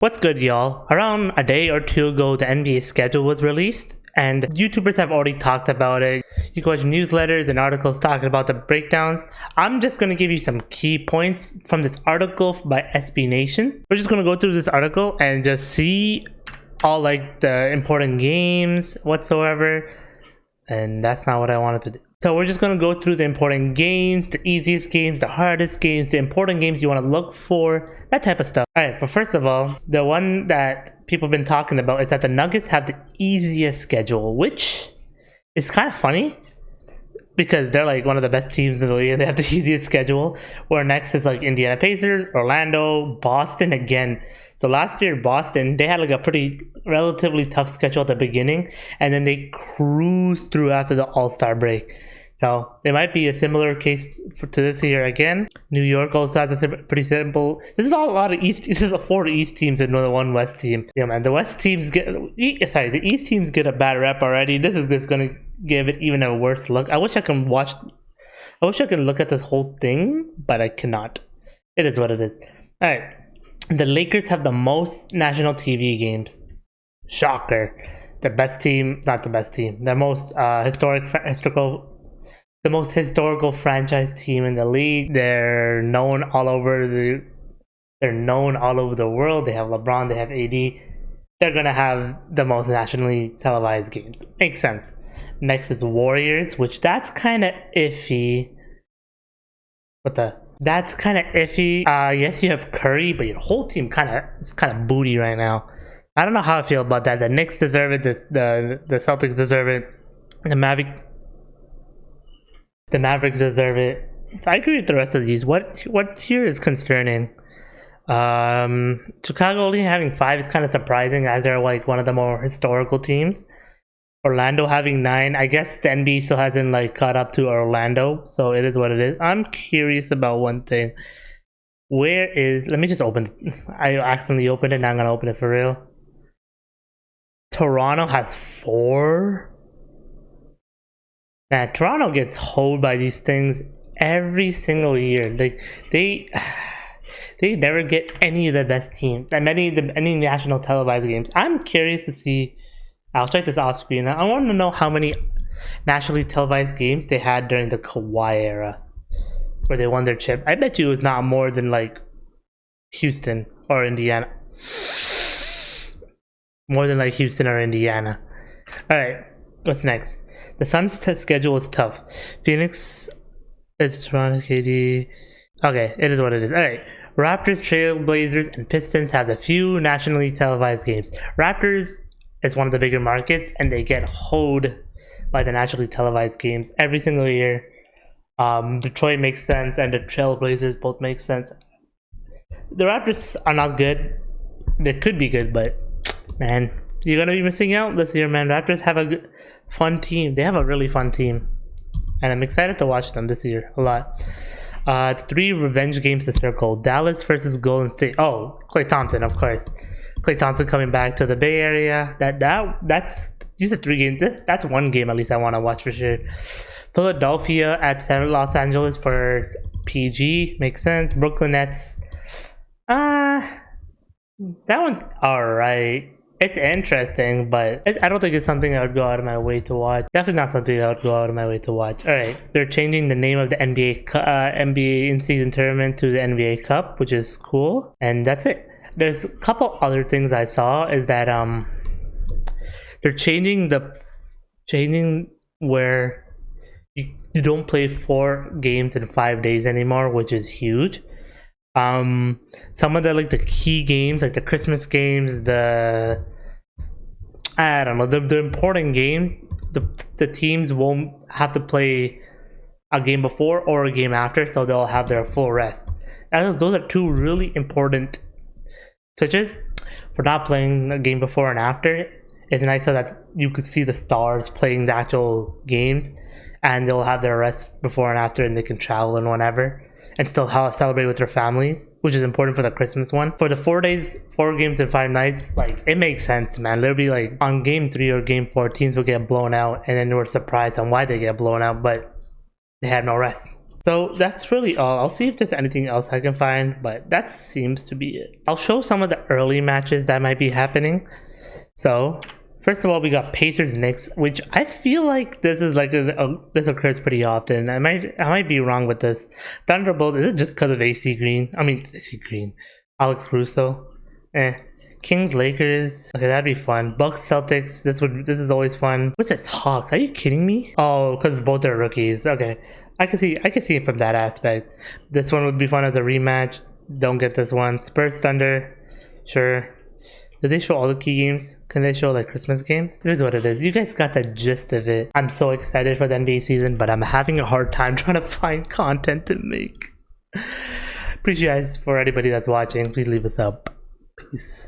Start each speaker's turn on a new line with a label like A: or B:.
A: What's good, y'all? Around a day or two ago, the NBA schedule was released, and YouTubers have already talked about it. You can watch newsletters and articles talking about the breakdowns. I'm just going to give you some key points from this article by SB Nation. We're just going to go through this article and just see all like the important games whatsoever, and that's not what I wanted to do. So we're just going to go through the important games, the easiest games, the hardest games, the important games you want to look for, that type of stuff. Alright, but first of all, the one that people have been talking about is that the Nuggets have the easiest schedule, which is kind of funny because they're like one of the best teams in the league and they have the easiest schedule. Where next is like Indiana Pacers, Orlando, Boston again. So last year, Boston, they had like a pretty relatively tough schedule at the beginning, and then they cruised through after the All-Star break. So it might be a similar case to this year again. New York also has a pretty simple. This is all a lot of East. This is a 4 East teams and one West team. Yeah, man. The West teams the East teams get a bad rep already. This is just gonna give it even a worse look. I wish I could look at this whole thing, but I cannot. It is what it is. All right. The Lakers have the most national TV games. Shocker. The best team, not the best team. The most the most historical franchise team in the league. They're known all over the world. They have LeBron, they have AD. They're gonna have the most nationally televised games. Makes sense. Next is Warriors, which that's kind of iffy. That's kind of iffy. Yes, you have Curry, but your whole team is kind of booty right now. I don't know how I feel about that. The Knicks deserve it. The Celtics deserve it. The Mavericks deserve it. So I agree with the rest of these. What here is concerning? Chicago only having 5 is kind of surprising, as they're like one of the more historical teams. Orlando having 9. I guess the NBA still hasn't like caught up to Orlando, so it is what it is. I'm curious about one thing. Let me just open it. I accidentally opened it, now I'm gonna open it for real. Toronto has 4. Man, Toronto gets hoed by these things every single year. Like they never get any of the best teams and any national televised games. I'm curious to see. I'll check this off screen. I want to know how many nationally televised games they had during the Kawhi era, where they won their chip. I bet you it was not more than like Houston or Indiana. More than like Houston or Indiana. All right, what's next? The Suns' schedule is tough. Phoenix is Toronto, KD. Okay, it is what it is. All right. Raptors, Trailblazers, and Pistons have a few nationally televised games. Raptors is one of the bigger markets, and they get hoed by the nationally televised games every single year. Detroit makes sense, and the Trailblazers both make sense. The Raptors are not good. They could be good, but man, you're gonna be missing out this year, man. Raptors have a fun team. They have a really fun team, and I'm excited to watch them this year a lot. 3 revenge games to circle: Dallas versus Golden State. Oh, Klay Thompson, of course. Klay Thompson coming back to the Bay Area. That's these are 3 games. That's one game at least I want to watch for sure. Philadelphia at Los Angeles for PG, makes sense. Brooklyn Nets. That one's alright. It's interesting, but I don't think it's something I would go out of my way to watch. Definitely not something I would go out of my way to watch. Alright, they're changing the name of the NBA in-season tournament to the NBA Cup, which is cool. And that's it. There's a couple other things I saw is that they're changing where you don't play 4 games in 5 days anymore, which is huge. Some of the key games, like the Christmas games, the important games, the teams won't have to play a game before or a game after, so they'll have their full rest. And those are 2 really important switches for not playing a game before and after. It's nice so that you could see the stars playing the actual games, and they'll have their rest before and after, and they can travel and whatever, and still celebrate with their families, which is important for the Christmas one. For the 4 days, 4 games and 5 nights, like it makes sense, man. They'll be like on game 3 or game 4, teams will get blown out, and then we're surprised on why they get blown out, but they had no rest. So that's really all. I'll see if there's anything else I can find, but that seems to be it. I'll show some of the early matches that might be happening. So first of all, we got Pacers Knicks, which I feel like this is like this occurs pretty often. I might be wrong with this. Thunderbolt, is it just because of AC Green? I mean AC Green, Alex Caruso. Kings Lakers, okay, that'd be fun. Bucks Celtics, this is always fun. What's this? Hawks? Are you kidding me? Oh, because both are rookies. Okay, I can see it from that aspect. This one would be fun as a rematch. Don't get this one. Spurs Thunder, sure. Do they show all the key games? Can they show like Christmas games? It is what it is. You guys got the gist of it. I'm so excited for the NBA season, but I'm having a hard time trying to find content to make. Appreciate you guys for anybody that's watching. Please leave us up. Peace.